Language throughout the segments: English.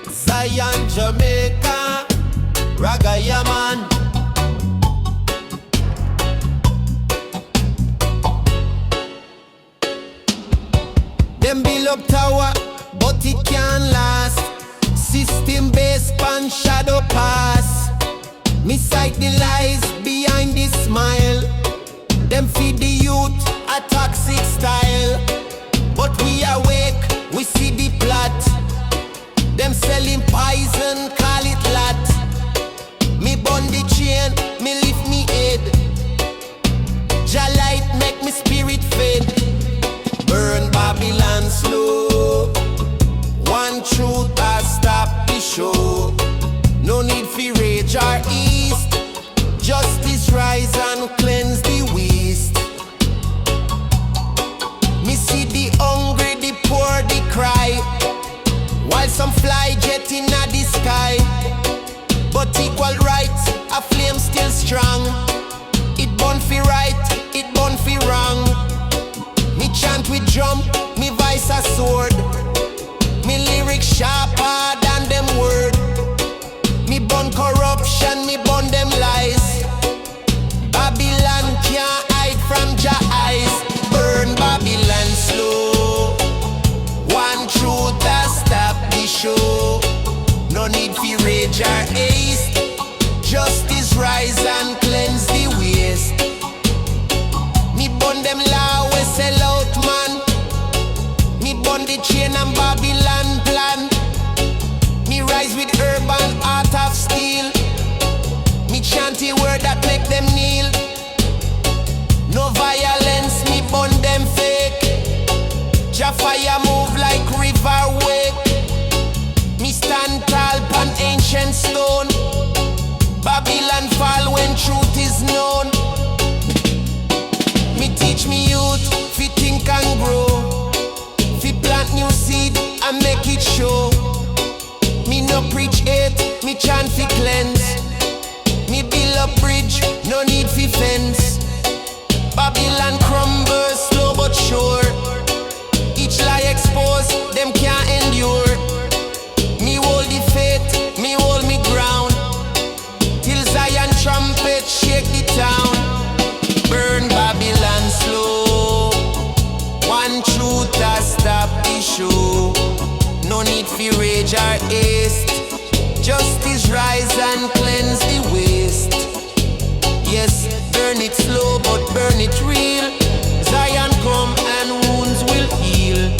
Zion, Jamaica, Reggae, man. Them build up tower, but it can't last. System based pan shadow pass. Me sight the lies behind the smile. Them feed the youth a toxic style. But we awake, we see the plot. Them selling poison, call it lot. Me bun the chain, me lift me head. Jah light make me spirit fade. Burn Babylon slow. One truth has stop the show. No need for rage or east. Justice rise and cleanse the waste. Me see the hungry, the poor, the cry. While some fly jet in the sky. But equal rights, a flame still strong. It burn for right, it burn for wrong. Me chant with drum, me voice a sword. Me lyrics sharper than them word. Me burn corruption, me burn them lies. Babylon can't hide from Jah eyes. Burn Babylon slow. One truth has stopped the show. No need for rage or haste. Justice rise and cleanse the waste. Me burn them law we sell out man. Me burn the chain and Babylon plan. Me rise with urban heart of steel. Me chant a word that make them kneel. No violence, me burn them fake. Jah fire move like river wake. Me stand tall on ancient stone. Babylon fall when truth is known. Me teach me youth, fi think and grow. Fi plant new seed and make it show. Me no preach hate, me chant fi cleanse. Me build a bridge, no need fi fence. Babylon crumble slow but sure. Each lie exposed, them can't endure. Me hold the faith, me hold me ground. Till Zion trumpet shake the town. Burn Babylon slow. One truth has stopped the show. No need for rage or haste. Justice rise and cleanse the waste. Yes, burn it slow but burn it real. Zion come and wounds will heal.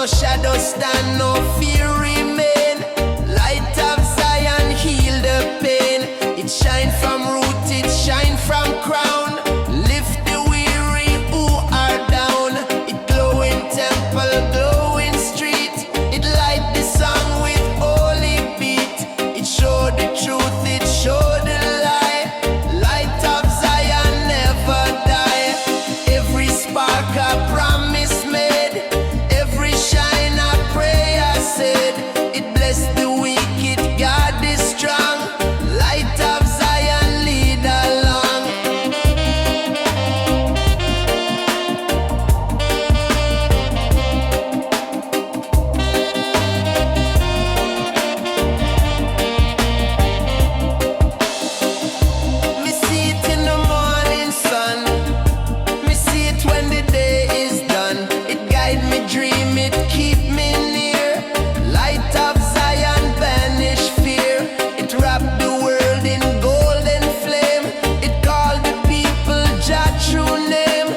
No shadow stand, no fear remain. Light of Zion heal the pain. It shine from root, it shine from crown. Lift the weary who are down. It glow in temple, glow in street. It light the song with holy beat. It show the truth, it show the lie. Light of Zion never die. Every spark a promise made. Every shine a prayer said. It bless the wicked, God is strong. Light of Zion lead along. Me see it in the morning sun. Me see it when the day is done. It guide me, dream, it keep me near. Light of Zion banish fear. It wrap the world in golden flame. It call the people Jah true name.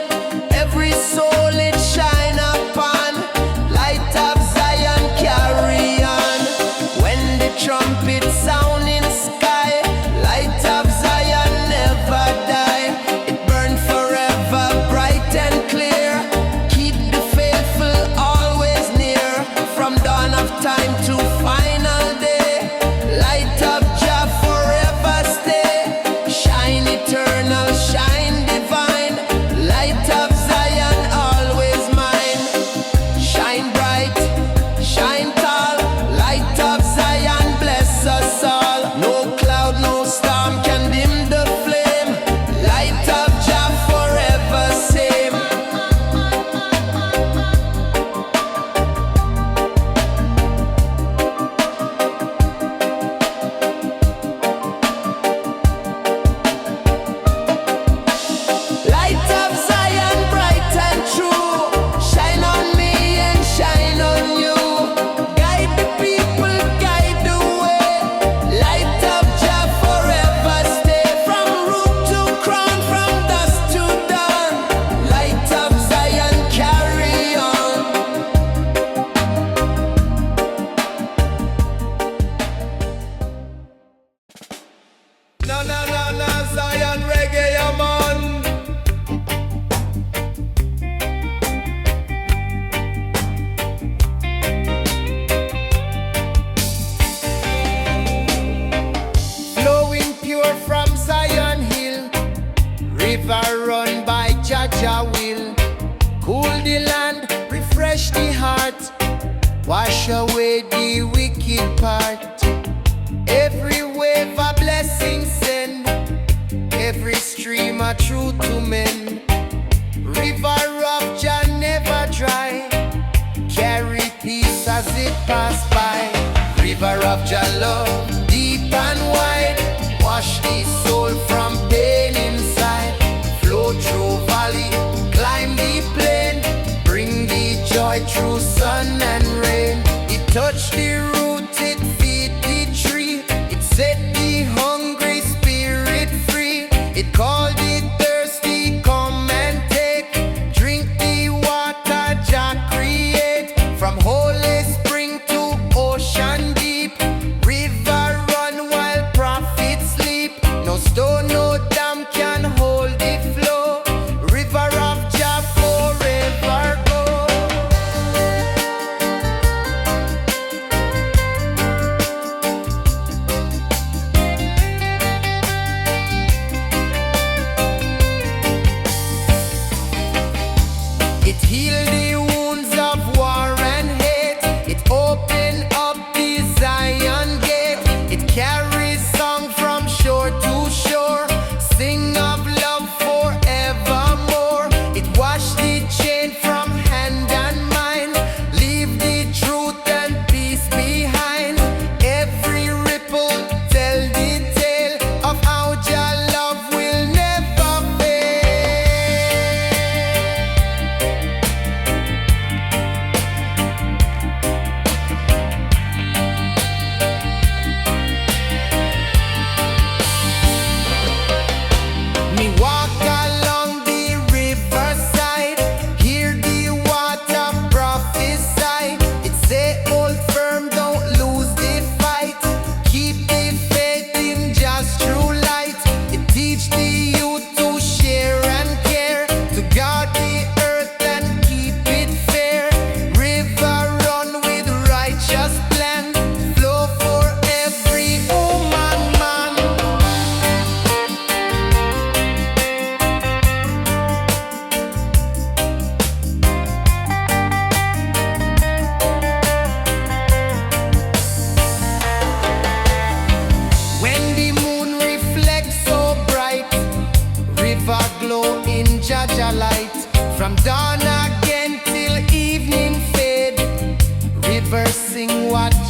Every soul it shine upon. Light of Zion carry on. When the trumpet sound in sky, light of Zion never die. It burn forever, bright and clear. Keep the faithful always near. From dawn of time to final day, light of Jah forever stay. Shine eternal, shine divine. Light of Zion always mine. Shine bright, shine tall. Light of Zion bless us all. No cloud, no storm can dim the flame. Light of Jah forever same. Light of Zion bright and true. Shine on me and shine on you. Guide the people, guide the way. Light of Jah forever stay. From root to crown, from dusk to dawn. Light of Zion carry on. No, no, no, no, Zion reggae, I'm on. Flowing pure from Zion Hill. River run by Jah will. Cool the land, refresh the heart. Wash away the wicked part. Every wave a blessing send. Every stream a truth to men. River of Jah never dry. Carry peace as it pass by. River of Jah love, deep and wide. Wash the soul from pain inside. Flow through valley, climb the plain. Bring the joy through sun and rain. It touch the root, it feed the tree. It set the hungry spirit free. It call the thirsty, come and take. Drink the water Jah create. From holy spring to ocean deep. River run while prophets sleep. No stone, no dam can hold the flow. River of Jah forever go.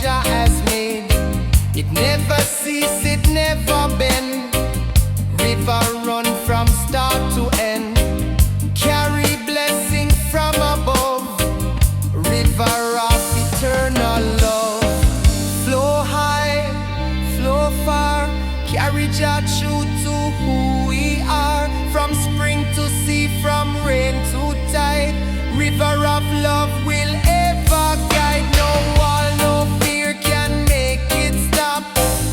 Jah has made. It never cease, it never bend. River run from start to end. Carry blessing from above. River of eternal love. Flow high, flow far. Carry Jah true to who we are. From spring to sea, from rain to tide. River of love will ever guide. No wall, no fear can make it stop.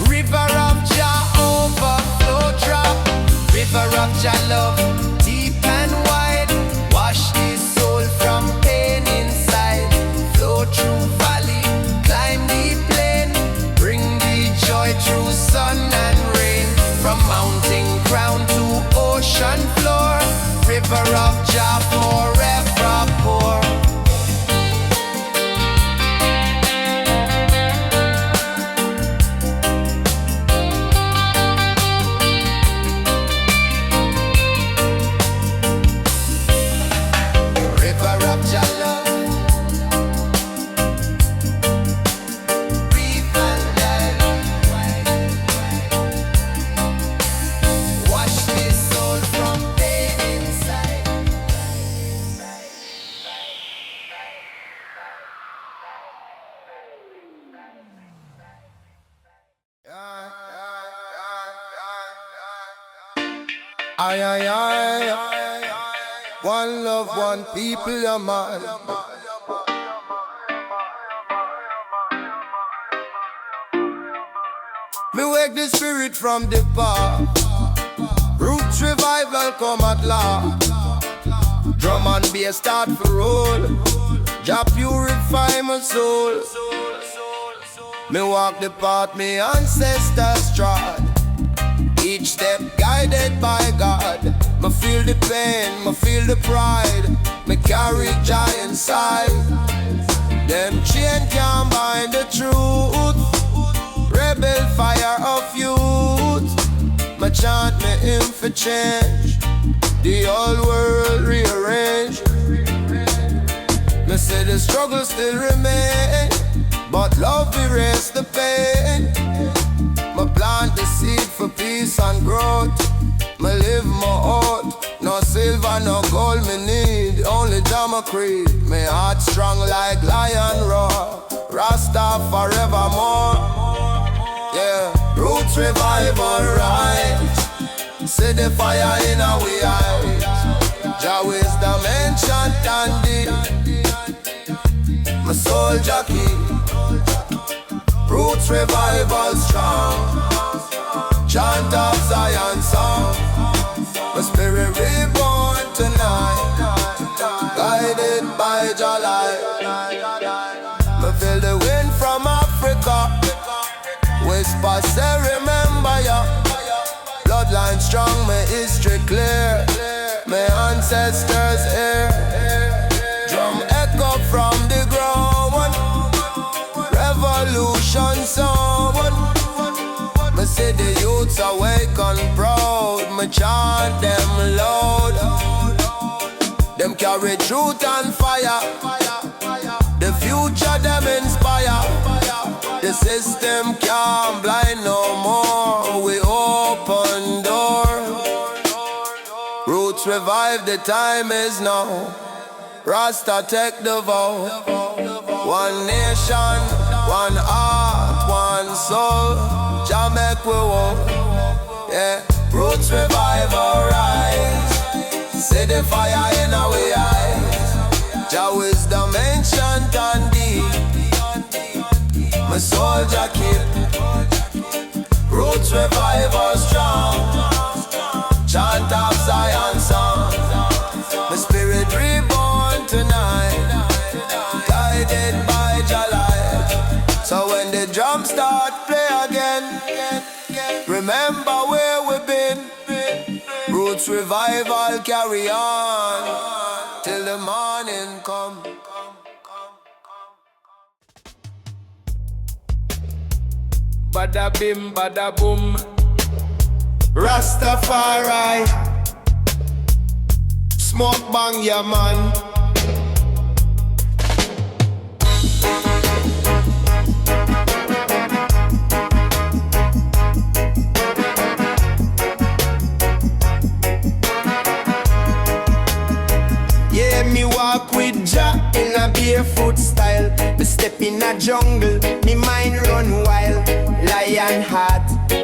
River of Jah overflow drop. River of Jah love, deep and wide. Wash this soul from pain inside. Flow through valley, climb the plain. Bring the joy through sun and rain. From mountain crown to ocean floor. River of Jah forever pour. River of Jah love, breathe and die. Wash this soul from pain inside. Aye, aye, aye. One love, one people, yeah, man. Me wake the spirit from the bar. Roots revival come at last. Drum and bass start for roll. Jah purify my soul. Me walk the path me ancestors trod. Each step guided by God. Me feel the pain, me feel the pride. Me carry Jah inside. Them chain can't bind the truth. Rebel fire of youth. Me chant me hymn for change. The whole world rearrange. Me say the struggle still remain, but love erase the pain. Me plant the seed for peace and growth. Me live my oath. No silver, no gold me need. Only Jah my creed. Me heart strong like lion roar. Rasta forevermore. Yeah, roots revival rise. See the fire in our eyes. Jah wisdom ancient and deep. My soul jockey. Roots revival strong. Chant of Zion song. My spirit reborn tonight. Guided by Jah light. Me feel the wind from Africa. Whisper say remember ya. Bloodline strong, my history clear. My ancestors here. Drum echo from the ground. Revolution sound. Me see the youths awake and proud. Me chant them loud. Them carry truth and fire. The future them inspire. The system can't blind no more. We open door. Roots revive, the time is now. Rasta take the vow. One nation, one heart, one soul. Jah make we walk. Yeah, roots revive, alright. See the fire in our eyes. Jah wisdom ancient and deep. My soldier keep. Roots revival strong. Chant of Zion song. My spirit reborn tonight. Guided by Jah light. So when the drums start play again, remember where we've been. Roots revival carry on till the morning come. Bada bim, bada boom. Rastafari. Smoke bang ya man. step in a jungle, me mind run wild. Lion heart,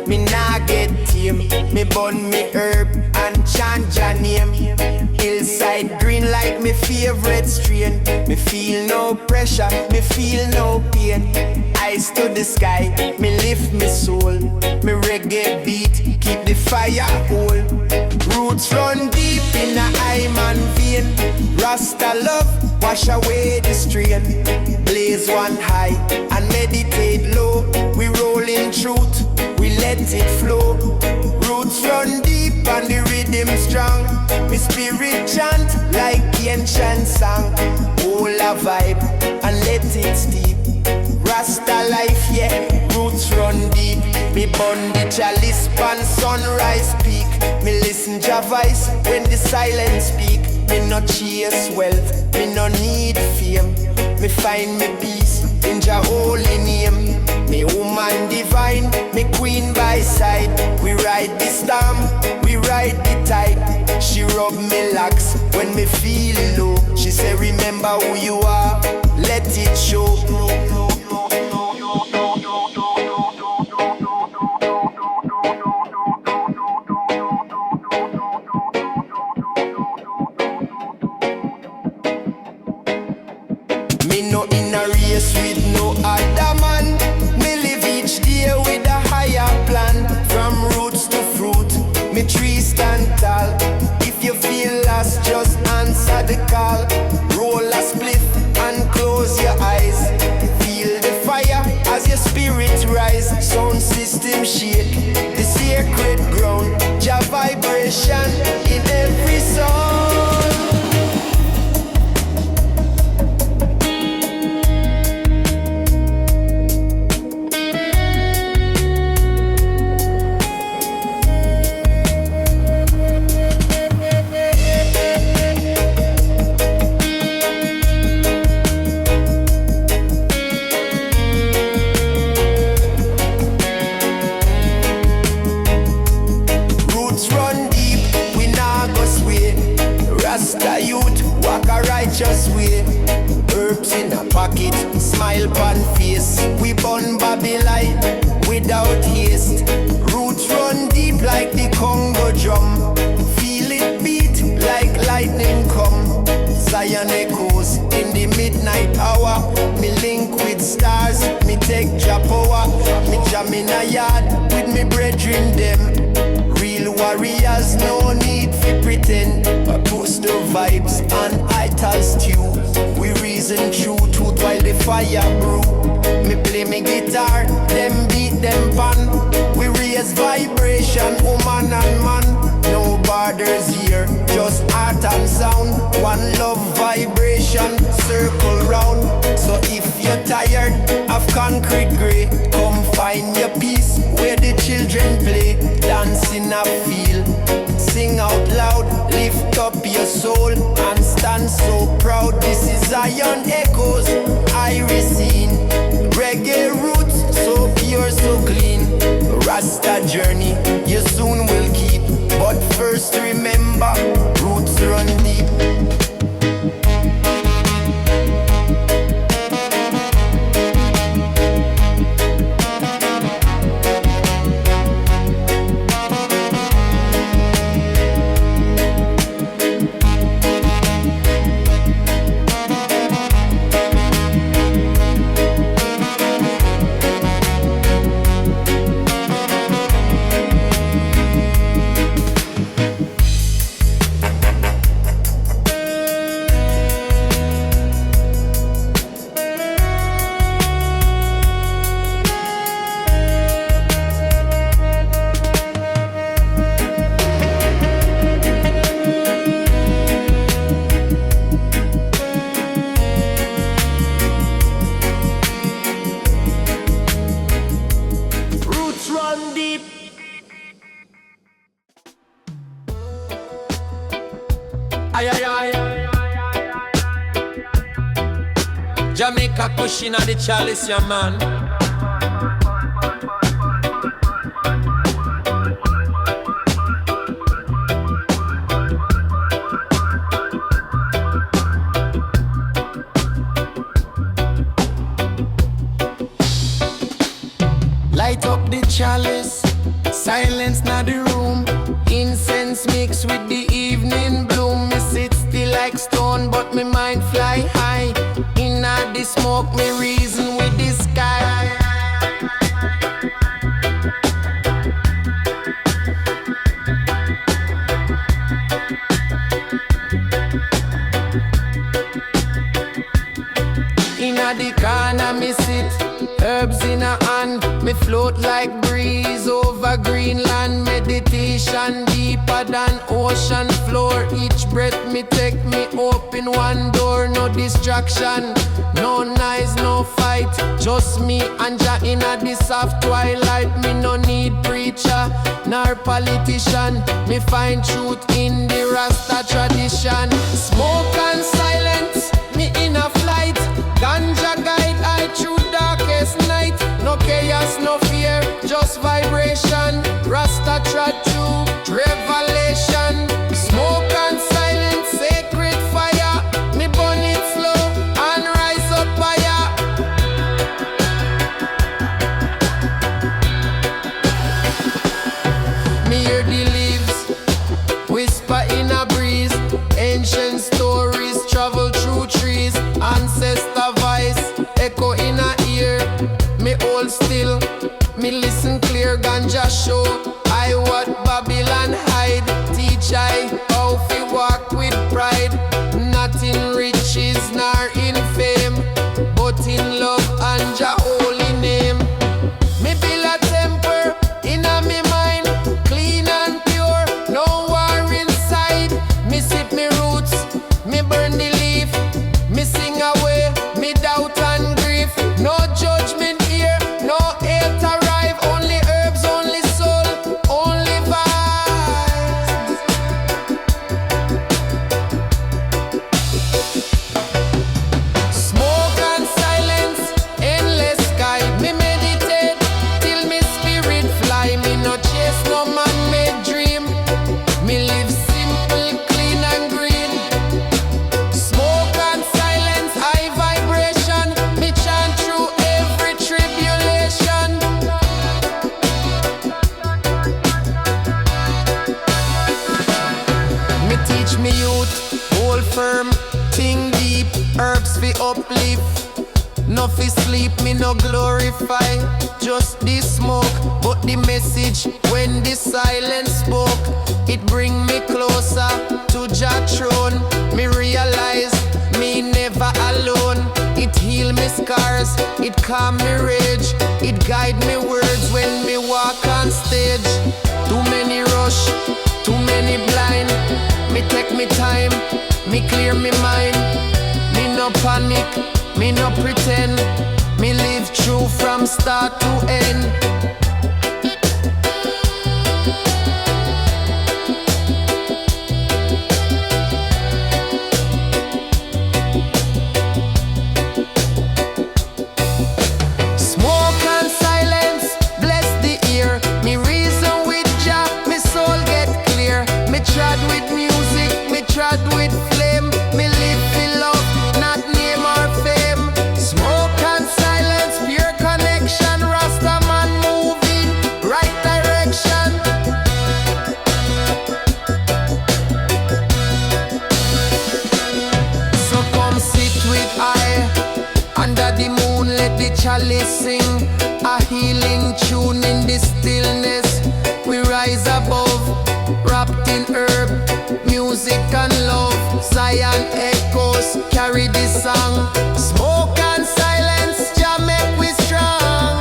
me nah get tame. Me burn me herb and chant your name. Hillside green like me favorite strain. Me feel no pressure, me feel no pain. Eyes to the sky, me lift me soul. Me reggae beat, keep the fire whole. Roots run deep in a eye man vein. Rasta love, wash away the strain. Blaze one high and meditate low. We roll in truth, we let it flow. Roots run deep and the rhythm strong. My spirit chant like ancient song. Hold a vibe and let it steep. Rasta life, yeah, roots run deep. Me burn the chalice pan sunrise peak. Me listen to voice when the silence speak. Me no chase wealth, me no need fame. Me find me peace in Jah holy name. Me woman divine, me queen by side. We ride the storm, we ride the tide. She rub me locks when me feel low. She say remember who you are, let it show. Me no in a race with no other man. Me live each day with a higher plan. From roots to fruit, me tree stand tall. If you feel lost, just answer the call. Roll a spliff and close your eyes. Feel the fire as your spirit rise. Sound system shake, the sacred ground. Jah vibration in every song. Righteous way, herbs in a pocket, smile on face. We burn Babylon without haste. Roots run deep like the Congo drum. Feel it beat like lightning come. Zion echoes in the midnight hour. Me link with stars, me take Jah power. Me jam in a yard with me brethren them. Real warriors, no need for pretend. I post the vibes and ital stew. We reason true truth while the fire brew. Me play me guitar, them beat them pan. We raise vibration, woman and man. No borders here, just art and sound. One love vibration, circle round. So if you're tired of concrete grey, come find your peace where the children play. Dance in a field, sing out loud, lift up your soul and stand so proud. This is Zion Echoes, Irisine. Reggae roots, so pure, so clean. Rasta journey, you soon will keep. But first remember, roots run deep. Jamaica pushing on the chalice, yeah man. light up the chalice, silence na the room. Incense mixed with the evening bloom. Me sit still like stone, but me mind fly high. Inna the smoke, me reason with the sky. Inna the corner me sit, herbs in a hand. Me float like breeze over Greenland. Meditation deeper than ocean floor. Each breath me take, me open one door. No distraction, no noise, no fight. Just me and Jah inna the soft twilight. Me no need preacher nor politician. Me find truth in the Rasta tradition. Smoke and silence, me in a flight. Ganja guide I through darkest night. No chaos, no fear, just vibration. Rasta trod through revelation. Smoke and silence, sacred fire. Me burn it slow and rise up higher. Me hear the leaves whisper in a breeze. Ancient stories travel through trees. Ancestor voice echo in a ear. Me hold still, me listen clear. Ganja show I what Babylon hide. Teach I how fi walk with pride. Not in riches nor in fame, but in love and Jah holy name. Me build a temple in a me mind, clean and pure, no war inside. Me sip me roots, me burn the leaf. Me sing away, me doubt and grief. No judgment here, no hate arrive. Only herbs, only soul, only vibes. Smoke and silence, endless sky. Me meditate till me spirit fly. Me no chase no man-made dream. Me live simple, clean and green. Smoke and silence, high vibration. Me chant through every tribulation. Me teach me youth, hold firm, think deep. Herbs fi uplift, no fi sleep. Me no glorify, just the smoke. But the message when the silence spoke, it bring me closer to Jah throne. Me realize me never alone. It heal me scars, it calm me rage. It guide me words when me walk on stage. Too many rush, too many blind. Me take me time, me clear me mind. Me no panic, me no pretend. Me live true from start to end. Smoke and silence, bless the ear. Me reason with Jah, me soul get clear. Me trod with music, me trod with flame. Me live for love, not name or fame. Smoke and silence, pure connection. Rasta man moving, right direction. So come sit with I under the moon, let the chalice sing a healing tune in the stillness. We rise above, wrapped in herb, music and love. Zion echoes carry the song. Smoke and silence, Jah make we strong.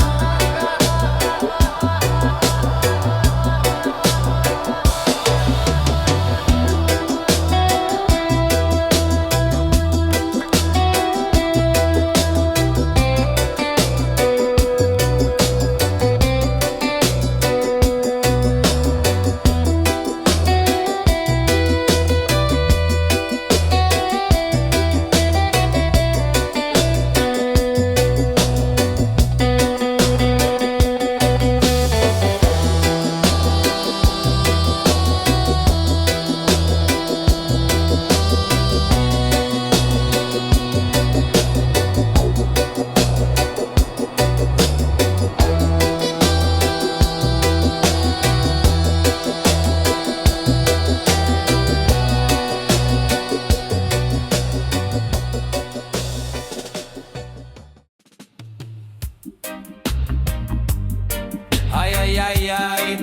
Aye, aye, aye.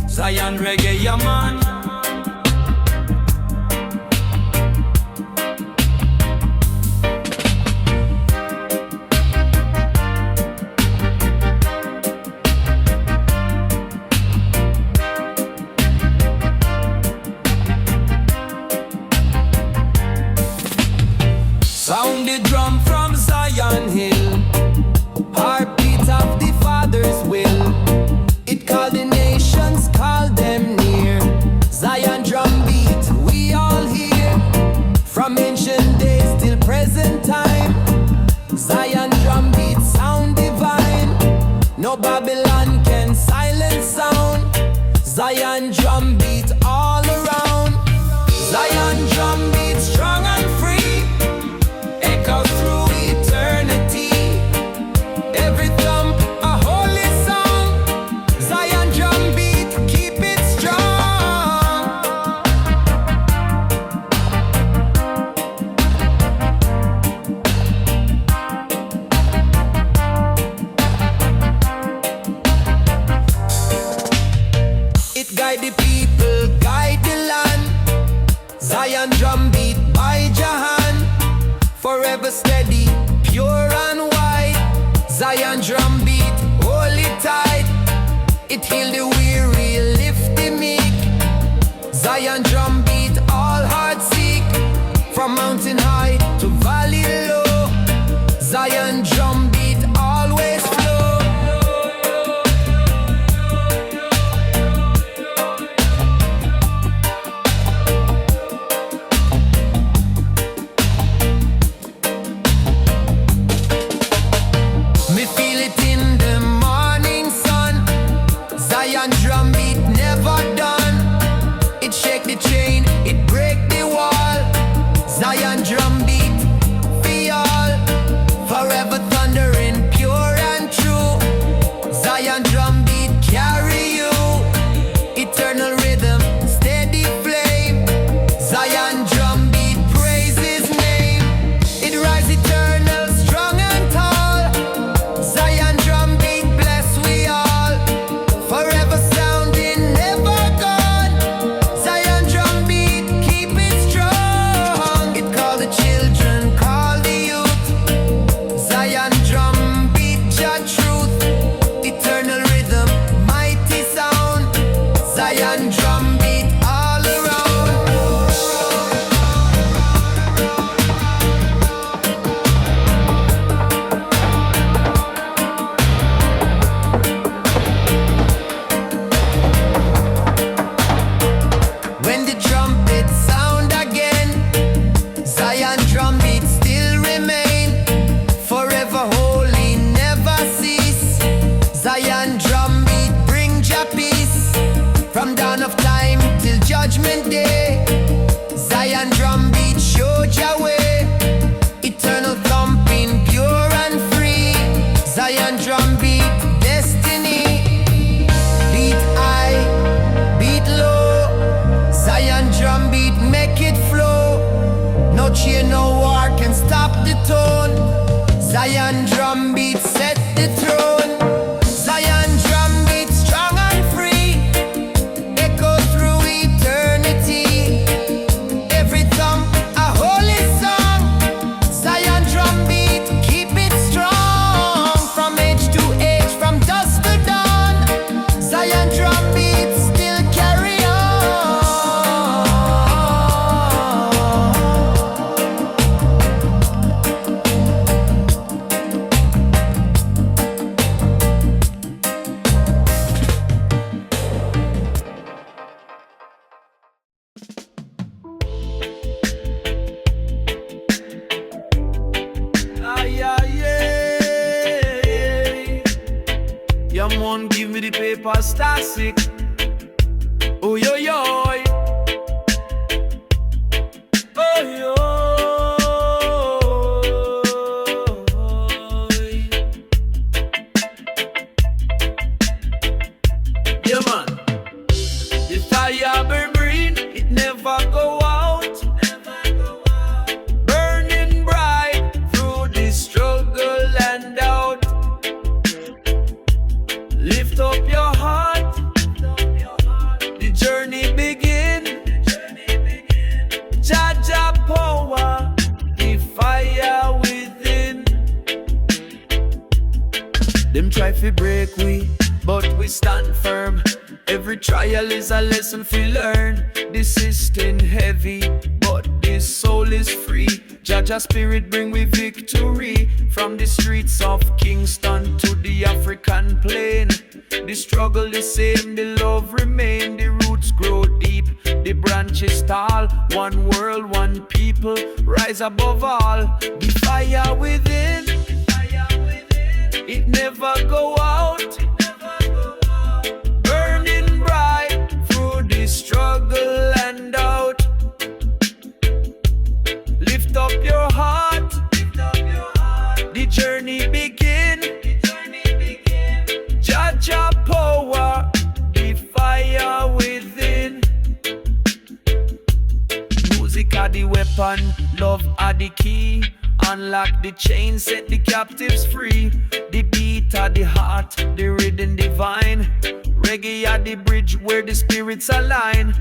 Zion Reggae, yeah man. Sound the drum from Zion Hill, heartbeat of the Father's will. It called the nations, called them near. Zion drum beat, we all hear. From ancient days till present time, Zion drum beat sound divine. No Babylon can silence sound. Zion drum beat all around. Zion drum beat strong and free, echo through eternity. Every thump a holy song. Zion drum beat, keep it strong. It guide the people, guide the land. Zion drum beat by Jahan, forever steady, pure and white. Zion drum beat, hold it tight. It heal the weary, lift the meek. Zion drum beat, all hearts seek. From mountain high to valley low, Zion drum beat always flow. Me feel it in the morning sun. Zion drum beat never done. It shake the chain, it break the wall. Zion drum beat, we all. Forever thundering, pure and true. Zion drum beat carry you. Eternal rhythm, steady flame. Zion drum beat, praise his name. It rise eternal, strong and tall. Zion drum beat, bless we all. Forever sounding, never gone. Zion drum beat, keep it strong. It call the children, call the youth. Zion drum beat, your truth. Eternal rhythm, mighty sound. Zion drum beat all around. When the trumpet sound again, Zion drum beat still remain. Forever holy, never cease. Zion drum beat, bring your peace. From dawn of time till judgment day, Zion drum beat showed your way. Eternal thumping, pure and free. Zion drum beat, destiny. Beat high, beat low. Zion drum beat, make it flow. No cheer, no war can stop the tone. Zion drum beat, set the throne. Zion drum beat, strong and free. Echo through eternity. Every thump a holy song. Zion drum beat, keep it strong. From age to age, from dusk to dawn, Zion drum beat still carry on. Aye, aye, aye. Yeah, man, give me the paper, static. Oh, yo, yo. Oh, yo. Yeah, man. The fire burn, it never go out. Burning bright through the struggle and doubt. Lift up your Them try to break we, but we stand firm. Every trial is a lesson we learn. This system heavy, but this soul is free. Jaja spirit bring we victory. From the streets of Kingston to the African plain. The struggle the same, the love remain. The roots grow deep, the branches tall. One world, one people, rise above all. The fire within, it never go out. Burning bright through the struggle and doubt. Lift up your heart, the journey begin. Jaja power, the fire within. Music are the weapon, love are the key. Unlock the chain, set the captives free. The beat are the heart, the rhythm divine. Reggae are the bridge where the spirits align.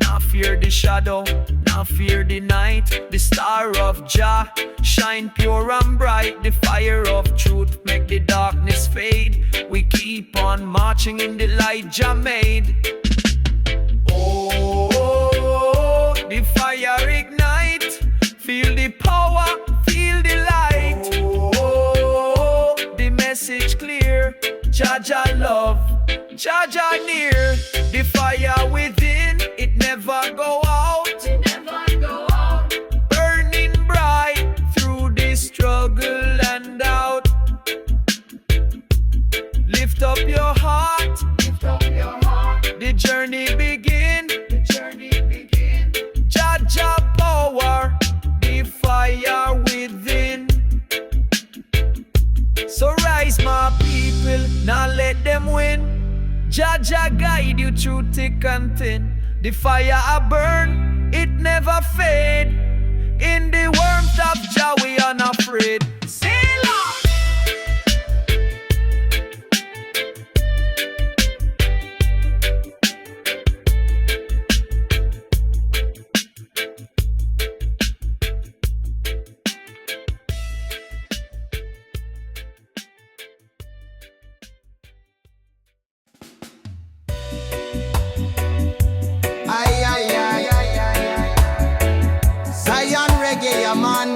Not fear the shadow, not fear the night. The star of Jah shine pure and bright. The fire of truth make the darkness fade. We keep on marching in the light Jah made. Oh, the fire ignite. Feel the power, feel the light. Oh, the message clear. Jaja love, Jaja near. The fire within, it never go out. Burning bright through the struggle and doubt. Lift up your heart, the journey begin. Jaja power, the fire within. So rise my people, now let them win. Jaja guide you through thick and thin. The fire a burn, it never fade. In the warmth of Jah we unafraid. Sailor! Zion reggae, yeah, man.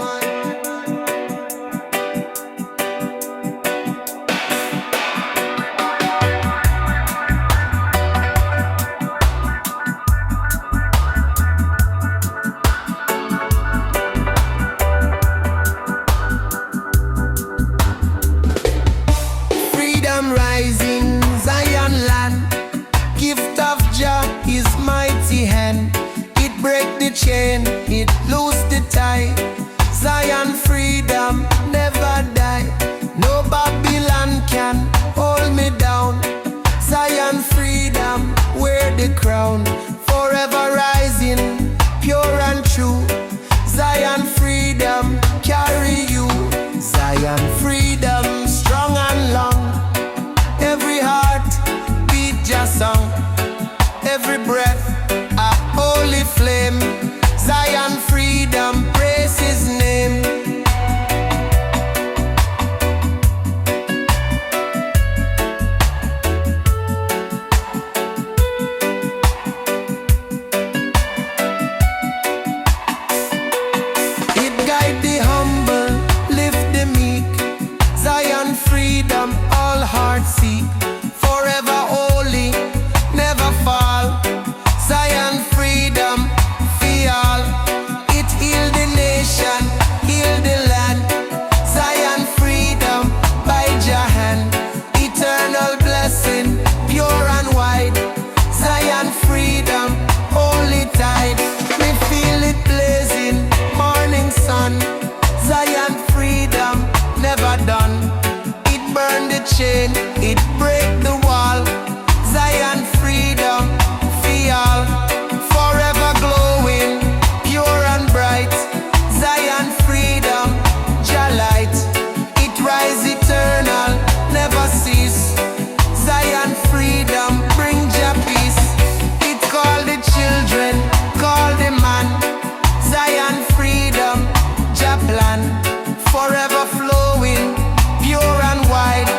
Freedom rising, Zion land. Gift of Jah, His mighty hand. It break the chain, it loose the tie. Zion freedom never die. No Babylon can hold me down. Zion freedom wear the crown. Forever rising, pure and true. Zion freedom carry you. Zion freedom strong and long. Every heart beat just song. Every breath a holy flame. Zion freedom, praise His name. It guide the humble, lift the meek. Zion freedom, all hearts seek. Forever holy, never fall. Zion freedom, feel. It heal the nation, heal the land. Zion freedom, by Jah hand. Eternal blessing, pure and wide. Zion freedom, holy tide. Me feel it blazing, morning sun. Zion freedom, never done. It burn the chain, it break the wall. Zion freedom, feel. Forever glowing, pure and bright. Zion freedom, Jah light. It rise eternal, never cease. Zion freedom, bring Jah peace. It call the children, call the man. Zion freedom, Jah plan. Forever flowing, pure and wide.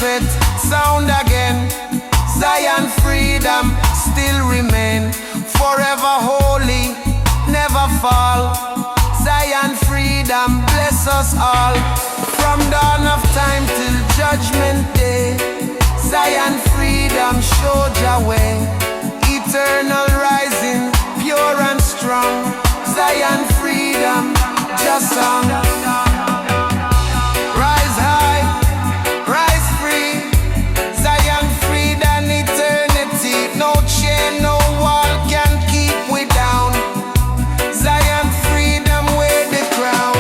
trumpet sound again. Zion freedom still remain, forever holy, never fall. Zion freedom bless us all, from dawn of time till judgment day. Zion freedom show the way, eternal rising, pure and strong. Zion freedom, just song. Rise high, rise free. Zion freedom, eternity. No chain, no wall can keep we down. Zion freedom, wear the crown.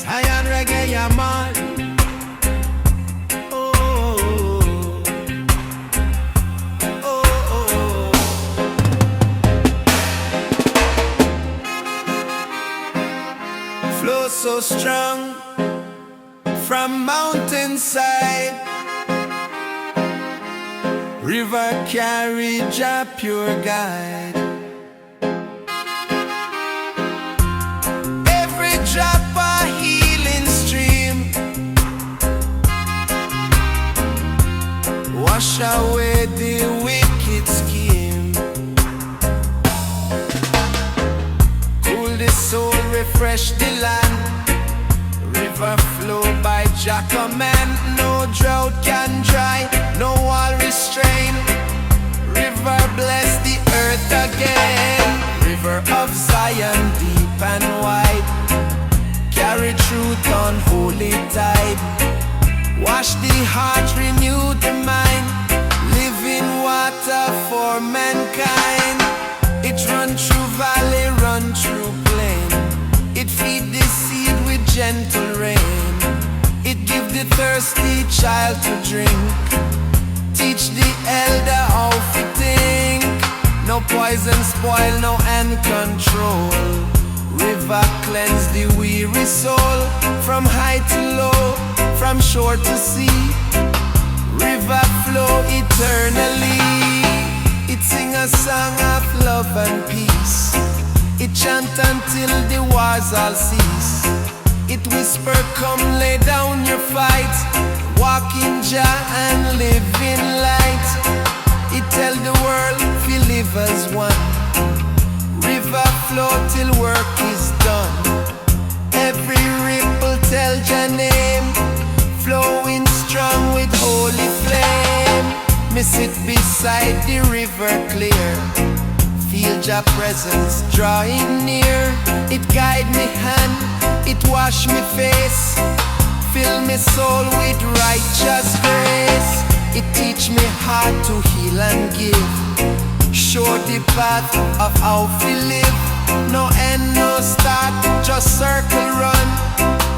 Zion reggae, yeah man. Oh, oh, oh. Flow so strong from mountainside, river carry Jah pure guide. Every drop a healing stream, wash away the wicked scheme. Cool the soul, refresh the land. River flow by Jah command. No drought can dry, no wall restrain. River bless the earth again. River of Zion, deep and wide, carry truth on holy tide. Wash the heart, renew the mind. Living water for mankind. It run through valley, run through plain. It feed the seed with gentle rain. It give the thirsty child to drink. Teach the elder how to think. No poison spoil, no hand control. River cleanse the weary soul, from high to low, from shore to sea. River flow eternally. It sing a song of love and peace. It chant until the wars all cease. It whisper, come lay down your fight, walk in Jah and live in light. It tell the world, we live as one. River flow till work is done. Every ripple tell Jah name, flowing strong with holy flame. Me sit beside the river clear, feel Jah presence drawing near. It guide me hand, it wash me face, fill me soul with righteous grace. It teach me how to heal and give, show the path of how to live. No end, no start, just circle run.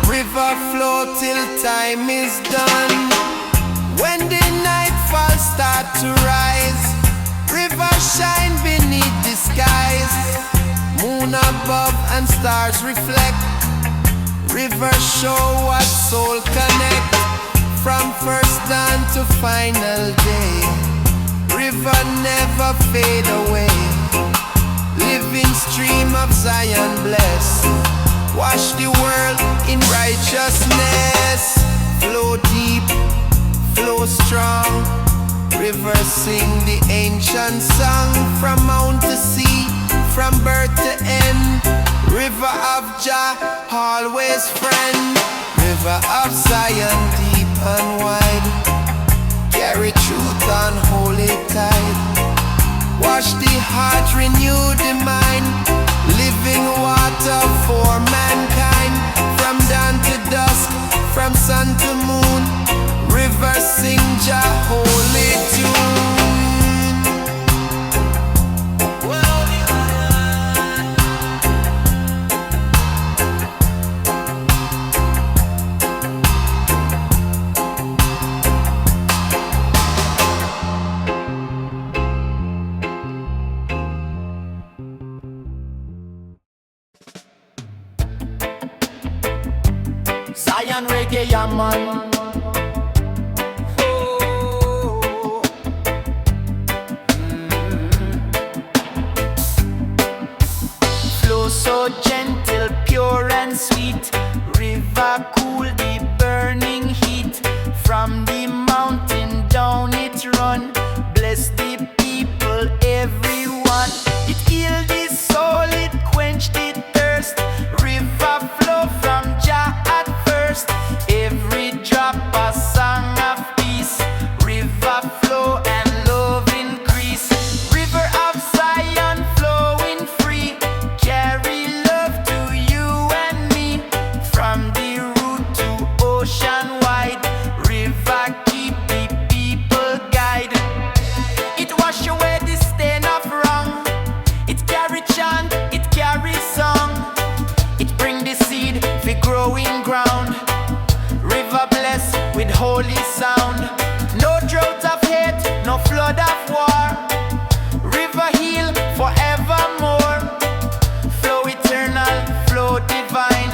River flow till time is done. When the nightfall start to rise, river shine beneath the skies. Moon above and stars reflect. River show what soul connect, from first dawn to final day. River never fade away, living stream of Zion bless. righteousness. Flow deep, flow strong. Rivers sing the ancient song. From mount to sea, from birth to end. River of Jah, always friend. River of Zion, deep and wide. Carry truth on holy tide. Wash the heart, renew the mind. Living water for mankind. From dawn to dusk, from sun to moon. Rivers sing Jah holy tune. Zion reggae, yeah man. Flow so gentle, pure and sweet. River cool the burning heat. From the mountain down it run. Bless the people, everyone. It healed the soul, it quenched the thirst. River flow from Jah at first. Every drop a song of peace. River flow and love increase. River of Zion flowing free. Carry love to you and me. From the root to ocean wide. River keep the people guide. It wash away the stain of wrong. It carry chant, it carry song. It bring the seed for growing ground. River bless with holy sound. No drought of hate, no flood of war. River heal forevermore. Flow eternal, flow divine.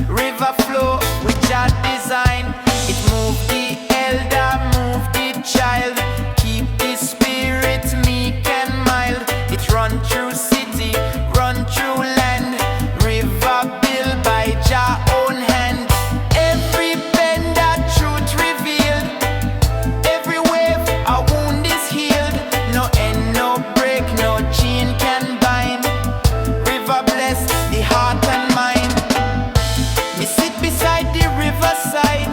River flow with Jah design. It move the elder, move the child. Keep the spirit meek and mild. It run through city, run through land. River built by Jah own hand. Every bend that truth revealed. Every wave a wound is healed. No end, no break, no chain can bind. River bless the heart and mind. Me sit beside the riverside.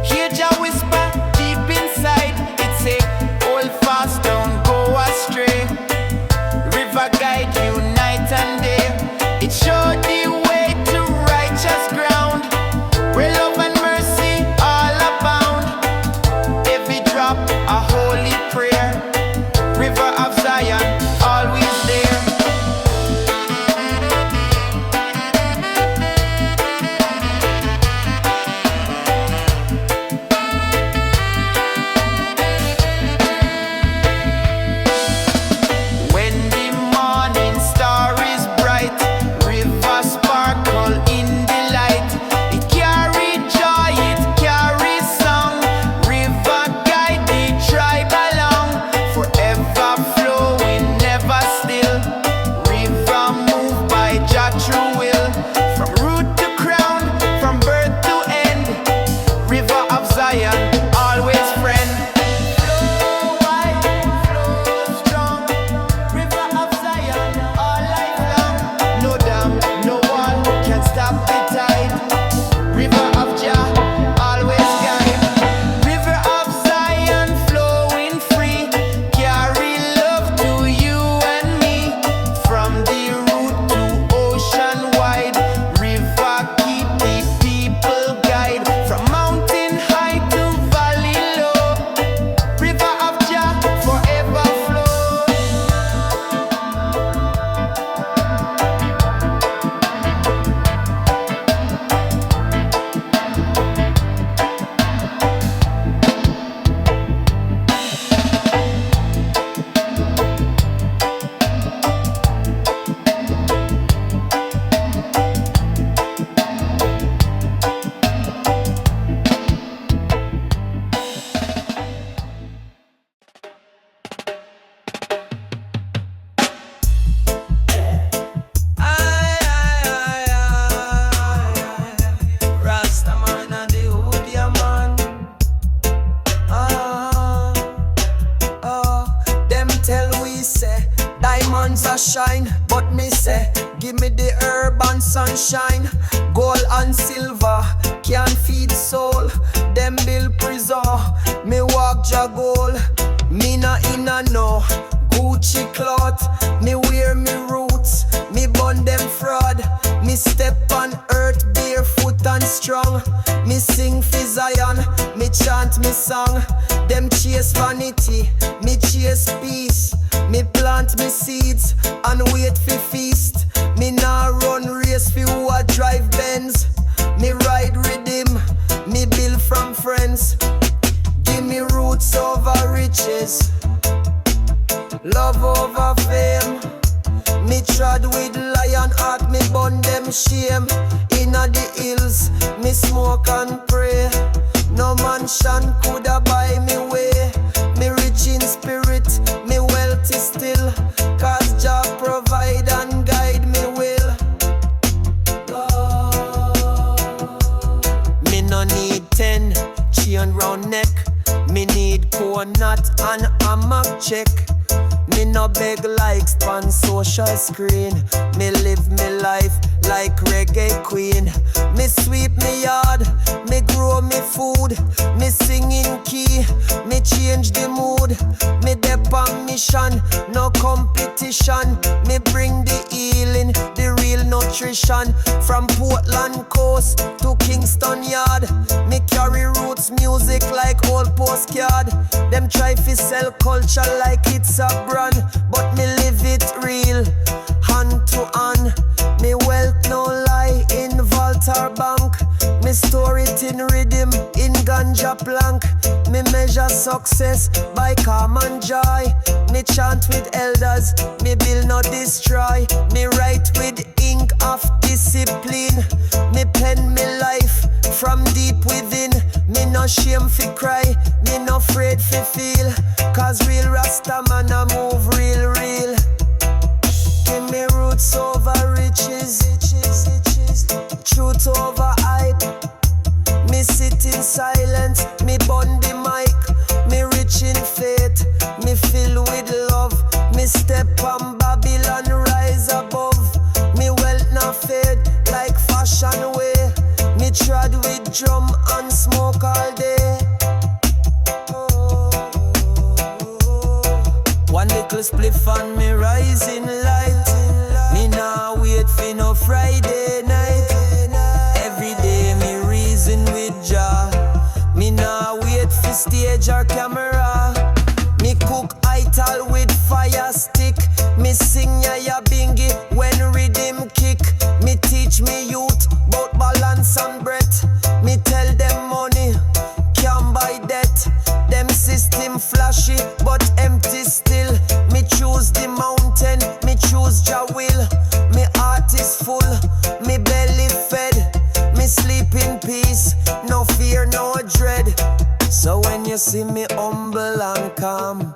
Hear Jah whisper deep inside. It say, hold fast, don't go astray. River guide you night and day. It showed the way to righteous ground, where love and mercy all abound. Every drop a holy prayer. River of Zion, always there. When the morning star is bright, river diamonds a shine. But me say, give me the urban sunshine. Gold and silver can feed soul. Them build prison, me walk jagol. Me na inna no Gucci cloth. Me wear me roots, me bun them fraud. Me step on earth barefoot and strong. Me sing for Zion, me chant me song. Them chase vanity, me chase peace. Me plant me seeds and wait for feast. Me nah run race for who a drive Benz. Me ride rhythm, me build from friends. Give me roots over riches, love over fame. Me trod with lion heart, me bun them shame. Inna the hills, me smoke and pray. No mansion coulda buy me way. Me rich in spirit, me wealthy still. Cause Jah provide and guide me will. Me no need 10 chain round neck. Me need coconut and hammock check. Me no beg likes on social screen. Me live me life like reggae queen. Me sweep me yard, me grow me food. Me sing in key, me change the mood. Me dep on mission, no competition. Me bring the healing, the real nutrition. From Portland coast to Kingston yard. Me carry roots music like old postcard. Them try fi sell culture like it's a brand, but me live it real, hand to hand. Me wealth no lie in vault or bank. Me store it in rhythm, in ganja plank. Me measure success by calm and joy. Me chant with elders, me build no destroy. Me write with ink of discipline. Me pen me life from deep within. Me no shame fi cry, me no afraid fi feel. Cause real Rasta man a move real. Give me roots over riches, truth over hype. Me sit in silence, me bun the mic. Me rich in faith, me fill with love. Me step on Babylon, rise above. Me wealth not fade like fashion way. Me trod with drum and smoke all day. One little spliff on me rising light. Me nah wait for no Friday night. Every day me reason with Jah. Me nah wait for stage or camera. Me cook ital with fire stick. Me sing ya bingy when rhythm kick. Me teach me youth bout balance and breath. Me tell them money can't buy debt. Them system flashy but empty still. Me choose the mountain, me choose Jah will. Me heart is full, me belly fed. Me sleep in peace, no fear, no dread. So when you see me humble and calm,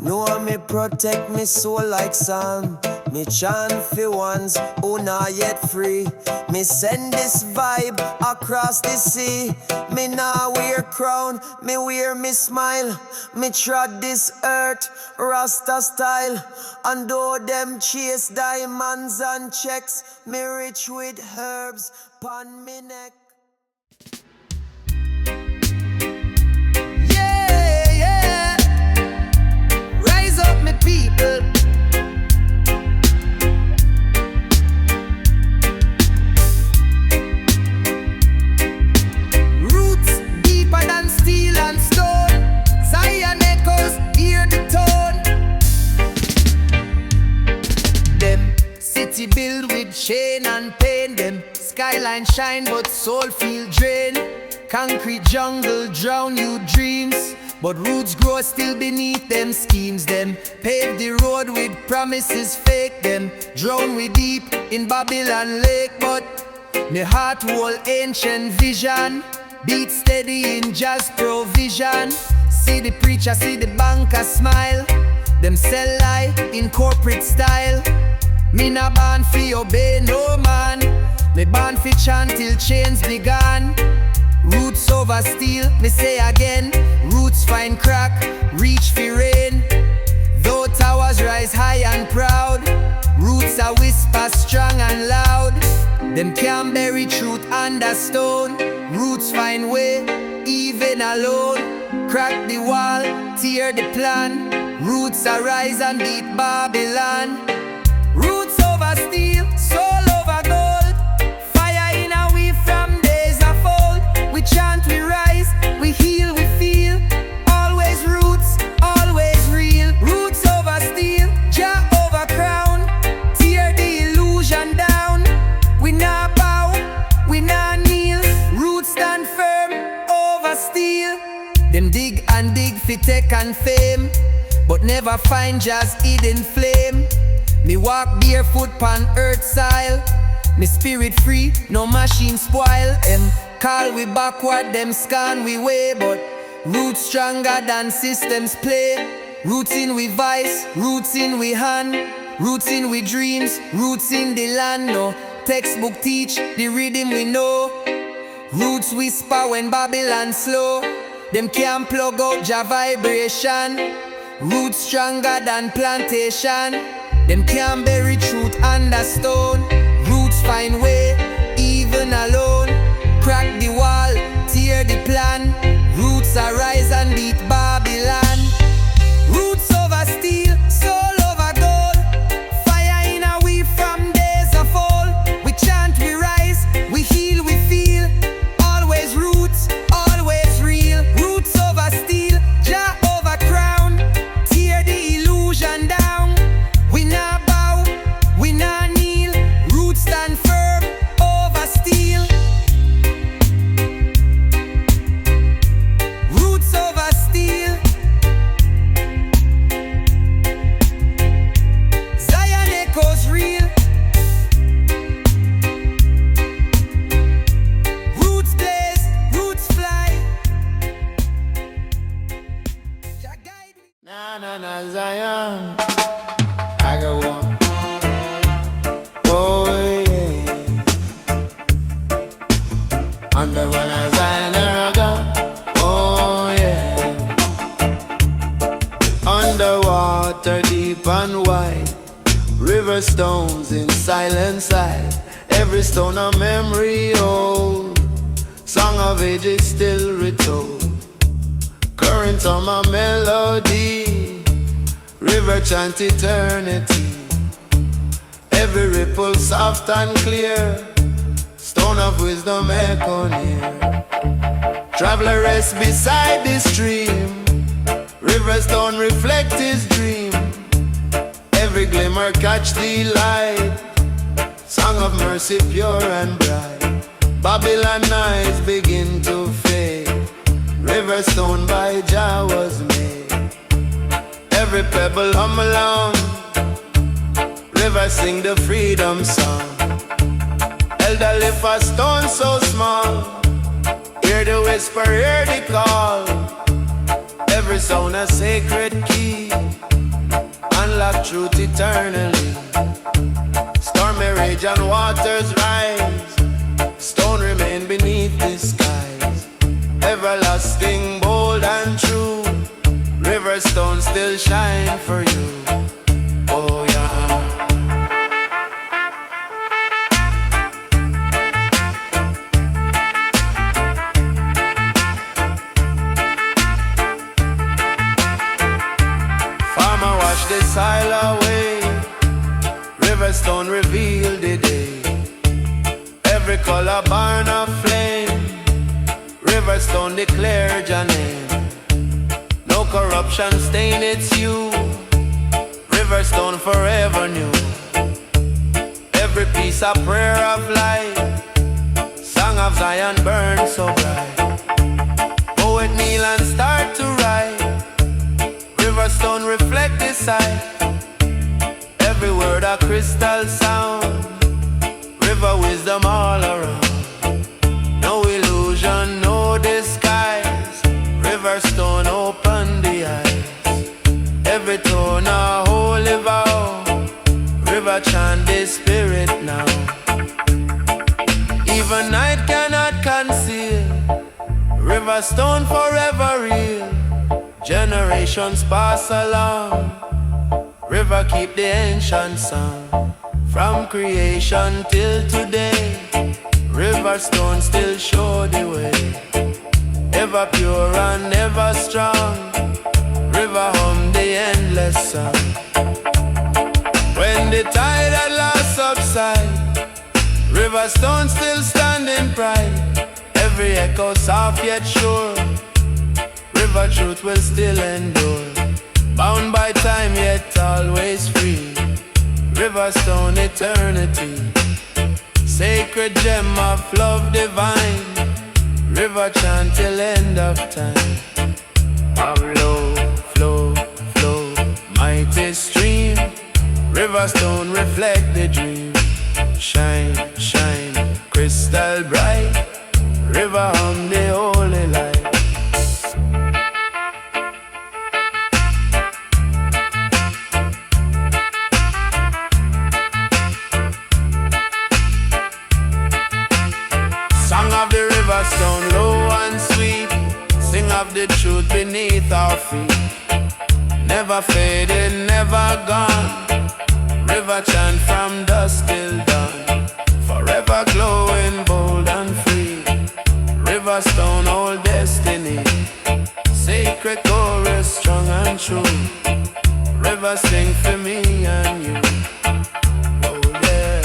know me protect me soul like Psalm. Me chant for ones who not yet free. Me send this vibe across the sea. Me nah wear crown, me wear me smile. Me trod this earth, Rasta style. And though them chase diamonds and checks, me rich with herbs pon me neck. Yeah, rise up me people. Steel and stone, Zion echoes, hear the tone. Them city built with chain and pain. Them skyline shine but soul feel drained. Concrete jungle drown you dreams, but roots grow still beneath them schemes. Them pave the road with promises fake. Them drown we deep in Babylon lake, but me heart hold ancient vision. Beat steady in Jah's provision. See the preacher, see the banker smile. Them sell lie in corporate style. Me na born fi obey no man. Me born fi chant till chains began. Roots over steel, me say again. Roots find crack, reach fi rain. Though towers rise high and proud, Them can't bury truth under stone. Roots find way, even alone. Crack the wall, tear the plan. Roots arise and beat Babylon. Roots over steel, soul over gold. Fire in a we from days of old. We chant, we rise, we heal, we feel. Always roots, always real. Roots over steel, Jah over crown. Tear the illusion down. We not bow, we not kneel. Roots stand firm over steel. Them dig and dig fi take and fame, but never find Jah's hidden flame. Me walk barefoot pon earth soil. Me spirit free, no machine spoil. Them call we backward, them scan we way, but roots stronger than systems play. Roots in we vice, roots in we hand. Roots in we dreams, roots in the land. No textbook teach the rhythm we know. Roots whisper when Babylon slow. Them can't plug out Jah vibration. Roots stronger than plantation. Them can't bury truth under stone. Roots find way, even alone. Crack the wall, tear the plan. Roots arise and beat Babylon. Roots over steel, soul over gold. Fire in a we from days of old. We chant, we rise, we heal, we feel. Always roots, always real. Roots over steel, Jah over crown. Tear the illusion down. We not bow, we not kneel. Roots stand firm over steel. Roots over steel. Zion echoes real. Roots blaze, roots fly. Jah guide me. Na na na Zion, I got one. Oh yeah. Under one of Zion I go. Oh yeah. Underwater, deep and wide. River stones in silent sight. Every stone a memory old. Song of ages still retold. Current on my melody. River chant eternity. Every ripple soft and clear. Stone of wisdom echo near. Traveler rests beside the stream. River stone reflect his dream. Every glimmer catch the light. Song of mercy pure and bright. Babylon eyes begin to fade. River stone by Jah was made. Every pebble hum along. River sing the freedom song. Elder lift a stone so small. Hear the whisper, hear the call. Every sound a sacred key. Unlock truth eternally. Stormy rage and waters rise. Stone remain beneath the skies. Everlasting, bold and true. River stone still shine for you. Oh yeah. Farmer wash the soil away. River stone reveal the day. Every color burn a flame. River stone declare Jah name. No corruption stain its hue. River stone forever new. Every piece a prayer of light. Song of Zion burn so bright. Poet kneel and start to write. River stone reflect the sight. Every word a crystal sound. River wisdom all around. No illusion, no disguise. River stone open the eyes. Every tone a holy vow. River chant the spirit now. Even night cannot conceal. River stone forever real. Generations pass along. River keep the ancient song. From creation till today. River stone still show the way. Ever pure and ever strong. River hum the endless song. When the tide at last subside, river stone still standing pride. Every echo soft yet sure. River truth will still endure. Bound by time yet always free. River stone eternity. Sacred gem of love divine. River chant till end of time. Flow, flow, flow, mighty stream. River stone reflect the dream. Shine, shine, crystal bright. River hum the holy light. Song of the river stone, low and sweet. Sing of the truth beneath our feet. Never faded, never gone. River chant from dusk till dawn. Forever glowing, bold and free. River stone, old destiny. Sacred chorus, strong and true. River sing for me and you. Oh yeah.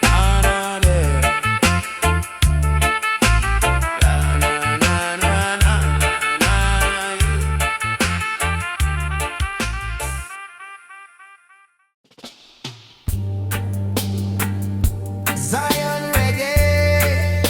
Na, na, there. Na, na, na, na, na, na, Zion Reggae.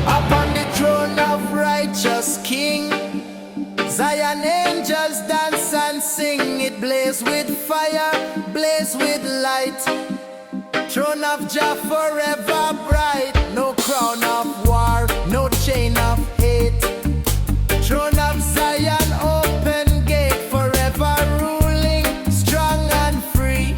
Upon the throne of righteous King, Zion angels dance and sing. It blaze with fire, blaze with light. Throne of Jah forever bright. No crown of war, no chain of hate. Throne of Zion open gate. Forever ruling, strong and free.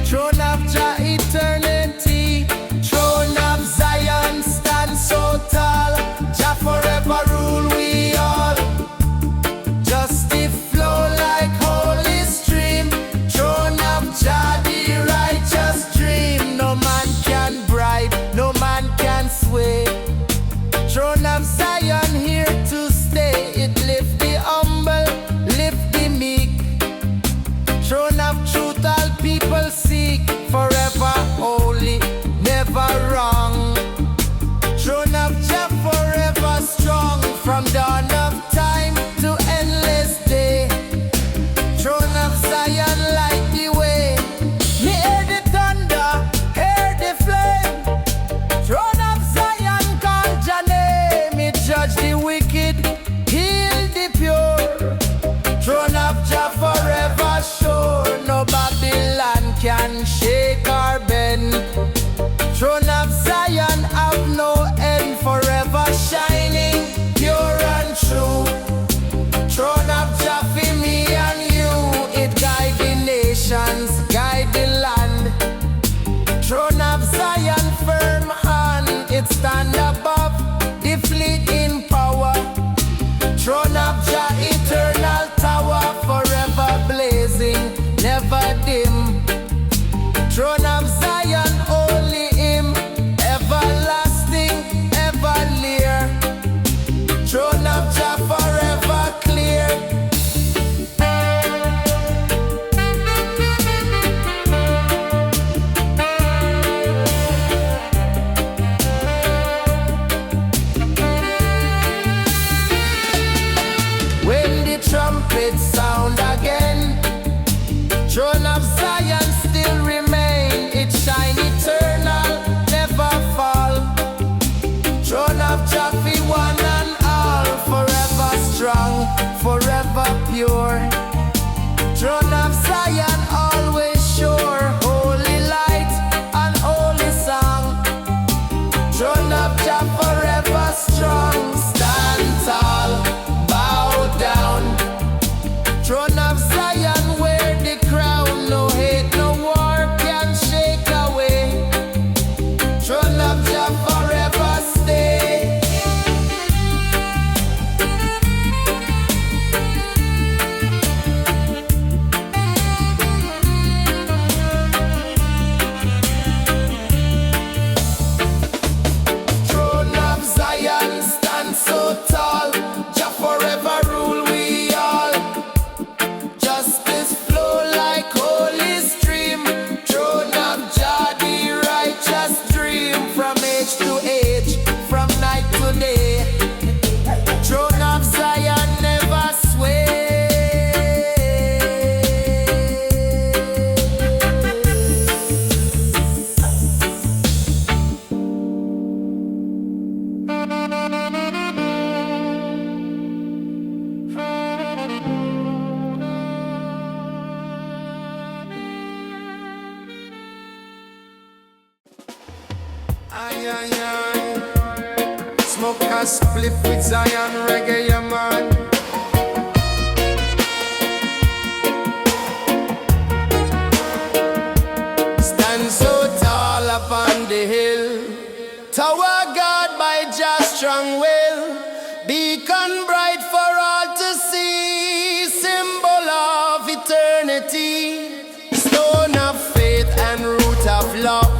Throne of Jah eternity. Throne of Zion stand so tall. Jah forever rule we all. Justice flow like holy stream. Throne of Jah, the righteous dream. No man can bribe, no man can sway. Throne of Zion here to stay. It lift the humble, lift the meek. Throne of truth all people seek. Forever holy, never wrong. Throne of Jah forever strong. From dawn of time to endless day. Throne of Zion light the way. Me hear the thunder, hear the flame. Throne of Zion call Jah name. It judge the wicked, heal the pure. Throne of Jah forever sure. No Babylon can shake or bend. Throne of Zion have no end. Forever shining, pure and smoke a spliff with Zion reggae, yeah, man. Stand so tall upon the hill, tower guard by just strong will, beacon bright for all to see, symbol of eternity, stone of faith and root of love.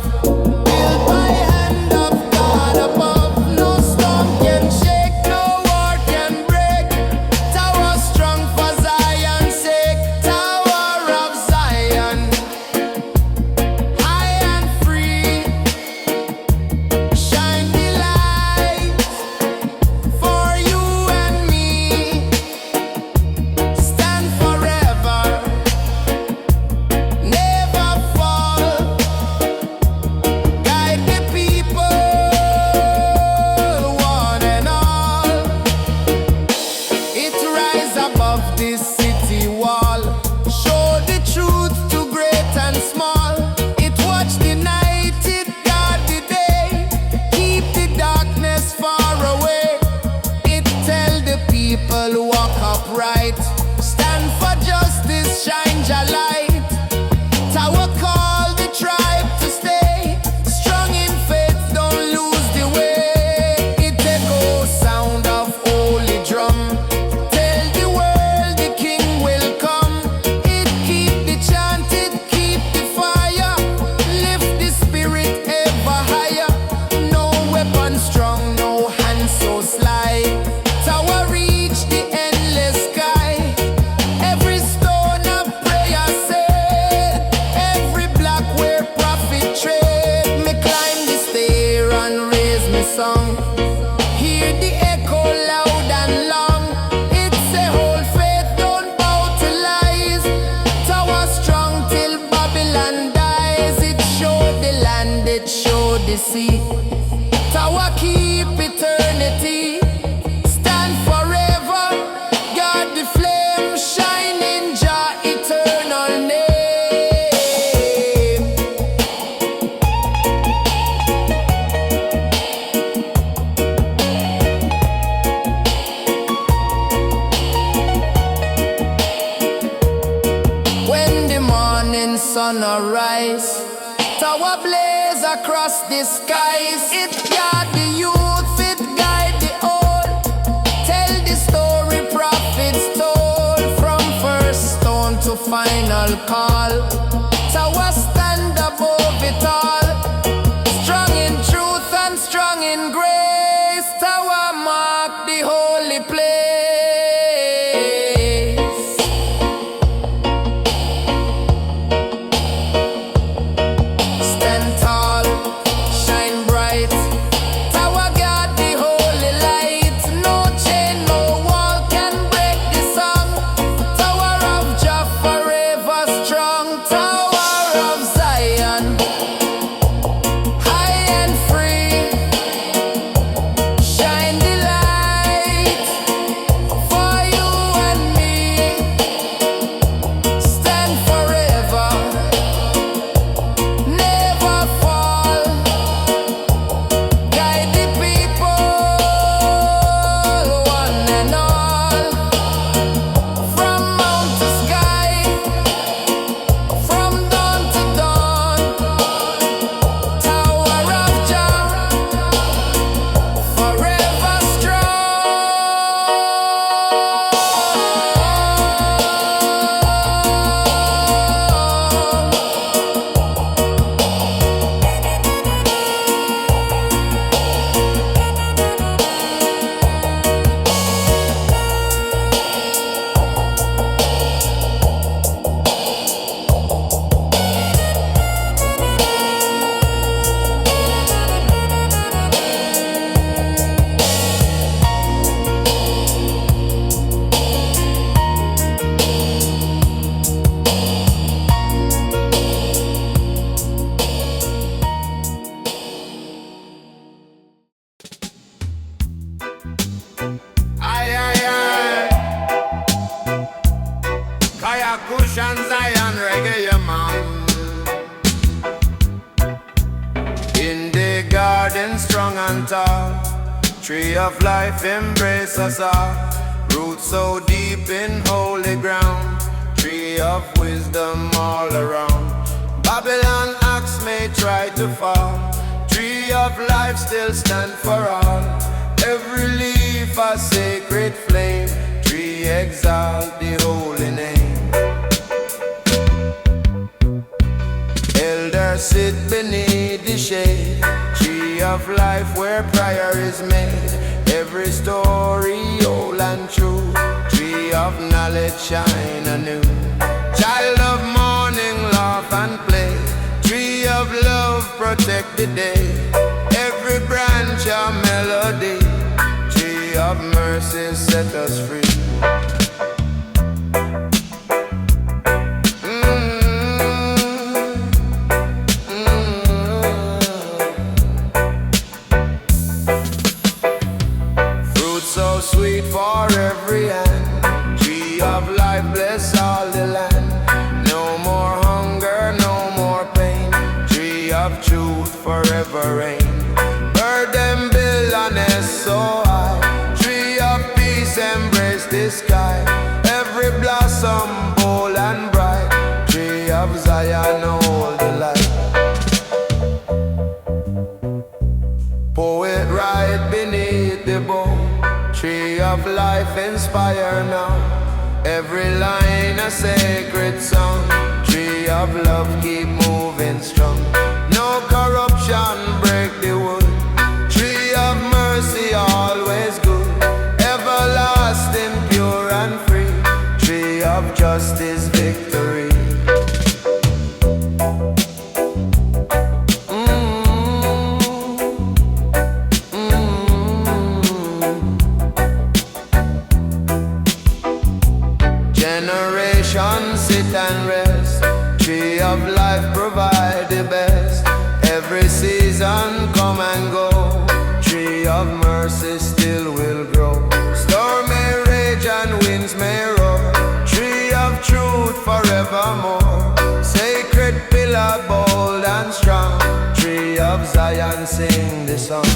Tower keep eternity, stand forever, guard the flame, shine in Jah eternal name. When the morning sun arise, tower blaze across the skies. It guard the youth, it guide the old. Tell the story prophets told, from first stone to final call. Tower stand above it all, strong in truth and strong in grace. Tower mark the holy place. Zion reggae, man. In the garden, strong and tall, Tree of life embrace us all. Roots so deep in holy ground. Tree of wisdom all around. Babylon axe may try to fall. Tree of life still stand for all. Every leaf a sacred flame. Tree exalt the holy name. Elders sit beneath the shade. Tree of life where prayer is made. Every story old and true. Tree of knowledge shine anew. Child of morning, laugh and play. Tree of love protect the day. Every branch a melody. Tree of mercy set us free. So sweet for every hand. Tree of life bless all the land. No more hunger, no more pain. Tree of truth forever reign. Bird them build a nest so high. Tree of peace embrace the sky. Every blossom bold and bright. Tree of Zion hold the light. Poet right beneath the bow. Tree of life inspire now. Every line a sacred song. Tree of love keep moving strong. No corruption break the wood. Tree of mercy always good. Everlasting pure and free. Tree of justice victory. Generations sit and rest. Tree of life provide the best. Every season come and go. Tree of mercy still will grow. Storm may rage and winds may roar. Tree of truth forevermore. Sacred pillar bold and strong. Tree of Zion sing the song.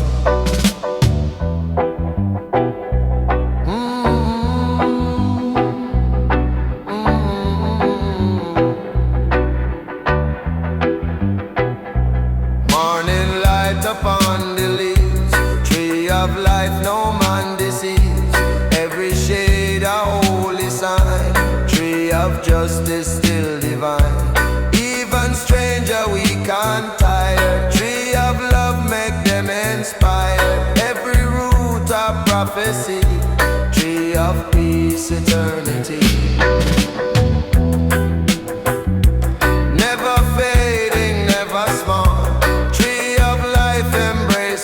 Upon the leaves, tree of life no man deceives. Every shade a holy sign. Tree of justice still divine. Even stranger we can't tire. Tree of love make them inspire. Every root a prophecy. Tree of peace eternity. Never fading, never small.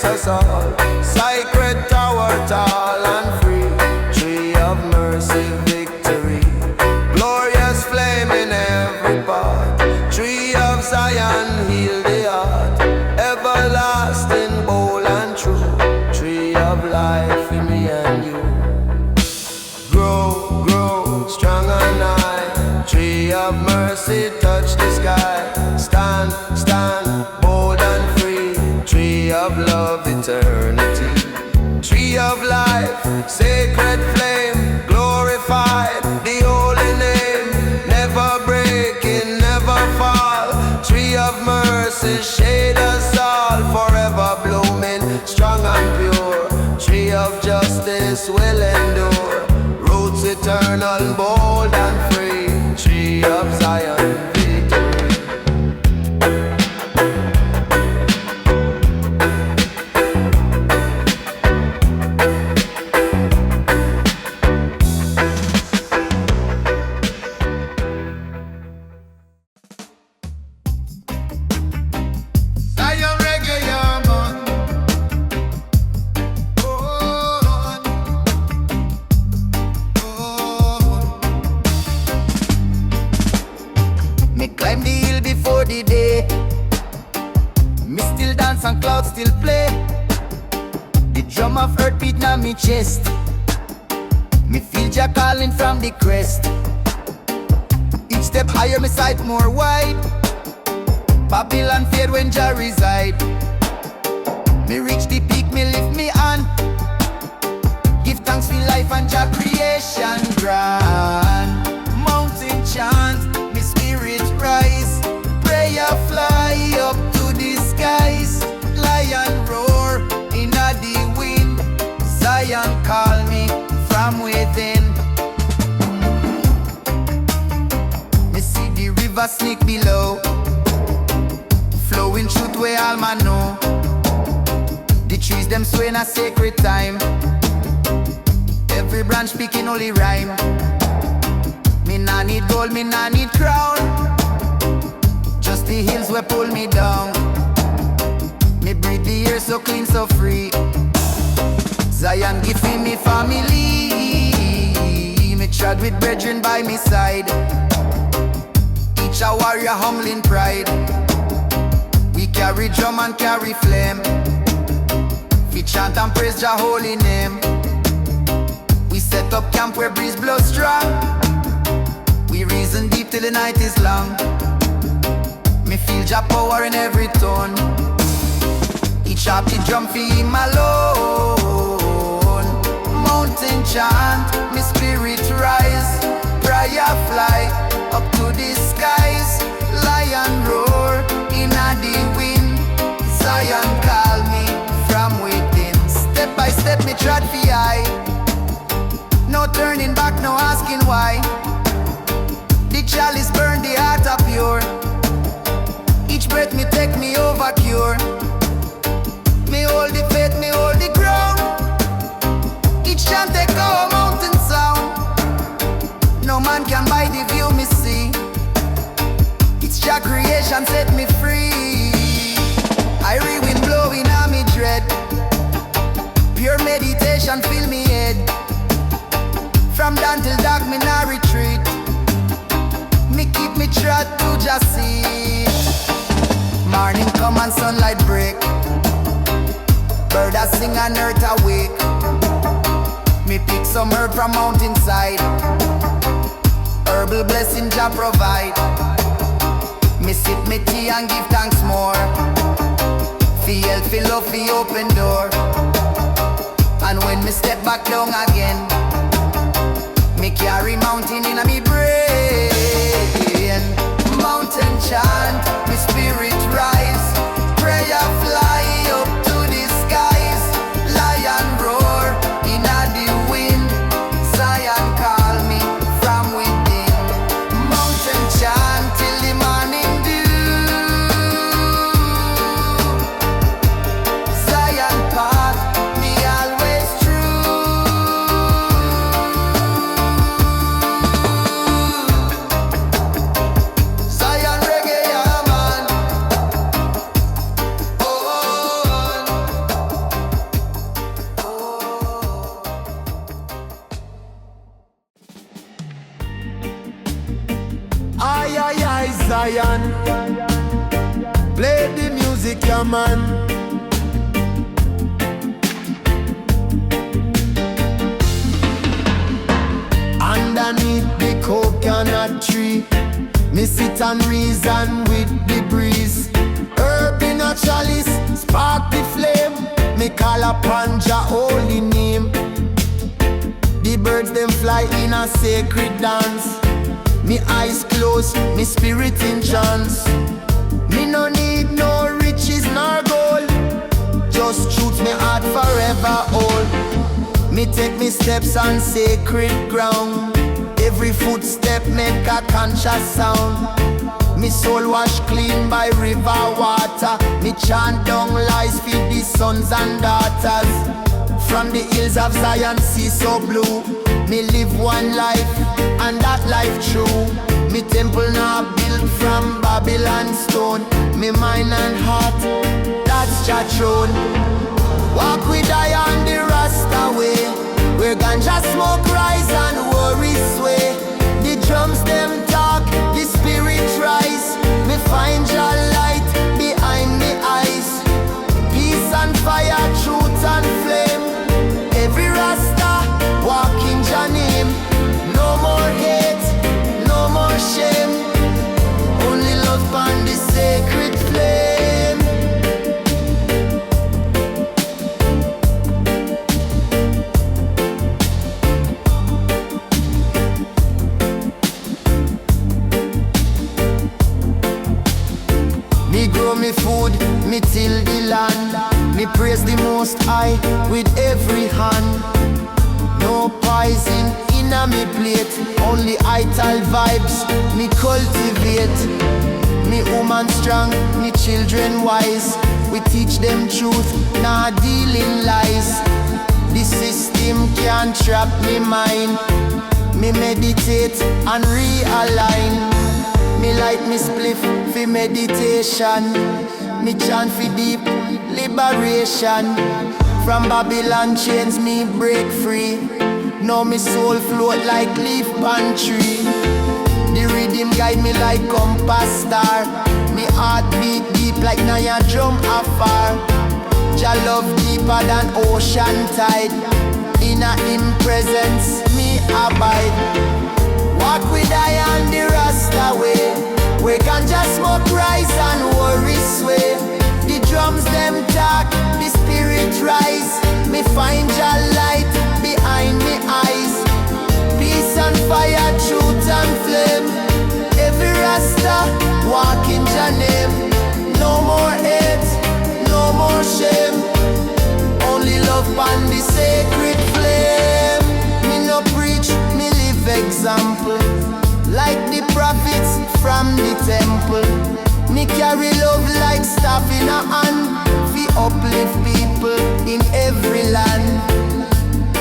Us all. Sacred tower tall and free. Tree of mercy victory. Glorious flame in every part. Tree of Zion heal the heart. Everlasting bold and true. Tree of life in me and you. Grow, grow, strong and high. Tree of mercy touch the sky. Stand, stand, bold and free. Tree of love eternity. Tree of life, sacred flame, glorified the holy name. Never breaking, never fall. Tree of mercy, shade us all. Forever blooming, strong and pure. Tree of justice will endure. Roots eternal, bold and free. Tree of Zion victory. And clouds still play. The drum of earth beat na me chest. Me feel Jah calling from the crest. Each step higher, me sight more wide. Babylon fade when Jah reside. Me reach the peak, me lift me on. grand. Mountain chant, me spirit rise. Prayer fly up to the skies. Lion roar in the wind. Zion call me from within. Me see the river sneak below, flowing truth where all man know. The trees them sway in a sacred time. Every branch speaking holy rhyme. Me nah need gold, me nah need crown. Just the hills where pull me down. Me breathe the air so clean, so free. Zion giving me family. Me trod with brethren by me side. Each a warrior humbling pride. We carry drum and carry flame. We chant and praise Jah holy name. We set up camp where breeze blows strong. We reason deep till the night is long. Me feel Jah power in every tone. Each sharp the drum for him alone. Mountain chant, me spirit rise. Prayer fly up to the skies. Lion roar in the wind. Zion call me from within. Step by step me trod for I. No turning back, no asking why. The chalice burn, the heart are pure. Each breath me take me over cure. Me hold the faith, me hold the ground. Each chant take our mountain sound. No man can buy the view me see. It's Jah creation set me free. Irie wind blowing on me dread. Pure meditation fill me head. From dawn till dark me nah retreat. Me keep me trot to just see. Morning come and sunlight break. Bird a sing and earth awake. Me pick some herb from mountainside. Herbal blessing Jah provide. Me sip me tea and give thanks more. Feel love fi open door. And when me step back down again, me carry mountain in a me brain. Mountain chant, me spirit rise. Prayer fly up to the skies. Lion roar in the wind. Zion call me from within. Mountain chant till the morning dew. Zion path me always true. Zion reggae, yeah man. Oh. Aye, aye, aye, Zion. Play the music, yeah, man. Underneath the coconut tree, me sit and reason with the breeze. Herb in a chalice, spark the flame. Me call upon Jah holy name. The birds them fly in a sacred dance. Me eyes closed, me spirit in trance. Me no need no riches nor gold. Just truth me heart forever hold. Me take me steps on sacred ground. Every footstep make a conscious sound. Me soul wash clean by river water. Me chant down lies feed the sons and daughters. From the hills of Zion, sea so blue. Me live one life, and that life true. Me temple now built from Babylon stone. Me mind and heart, that's Jah throne. Walk with I on the Rasta way, where ganja smoke rise and worries sway. The drums them talk, the spirit rise. Me find Jah light behind me eyes. Peace and fire, truth and flame. Every Rasta walking Jah name. No more hate, no more shame. Only love on the sacred flame. manipulate. Only ital vibes me cultivate. Me woman strong, me children wise. We teach them truth, nah dealing lies. The system can't trap me mind. Me meditate and realign. Me light me spliff fi meditation. Me chant fi deep liberation. From Babylon chains me break free. Now me soul float like leaf pan tree. The rhythm guide me like compass star. Me heart beat deep like Naya drum afar. Jah love deeper than ocean tide. In a him presence me abide. Walk with I and the Rasta way. We can just smoke rice and worry sway. The drums them talk, the spirit rise. Me find Jah light behind me eyes. Peace and fire, truth and flame. Every Rasta walk in Jah name. No more hate, no more shame. Only love on the sacred flame. Me no preach, me live example. Like the prophets from the temple. Me carry love like staff in a hand. We uplift people in every land.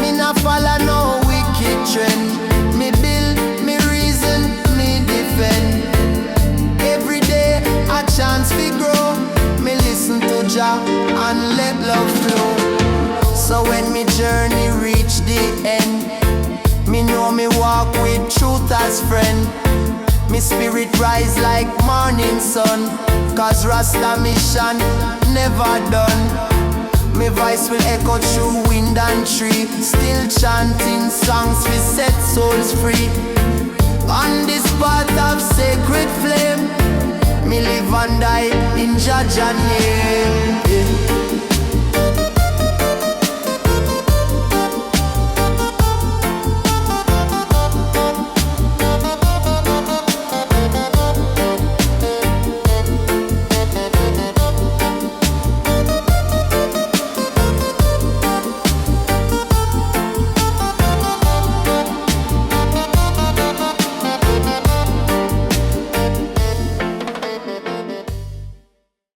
Me no follow no wicked trend. Me build, me reason, me defend. Every day a chance we grow. Me listen to Jah and let love flow. So when me journey reach the end, me know me walk with truth as friend. Me spirit rise like morning sun. Cause Rasta mission never done. Me voice will echo through wind and tree. Still chanting songs we set souls free. On this path of sacred flame, me live and die in Jah name.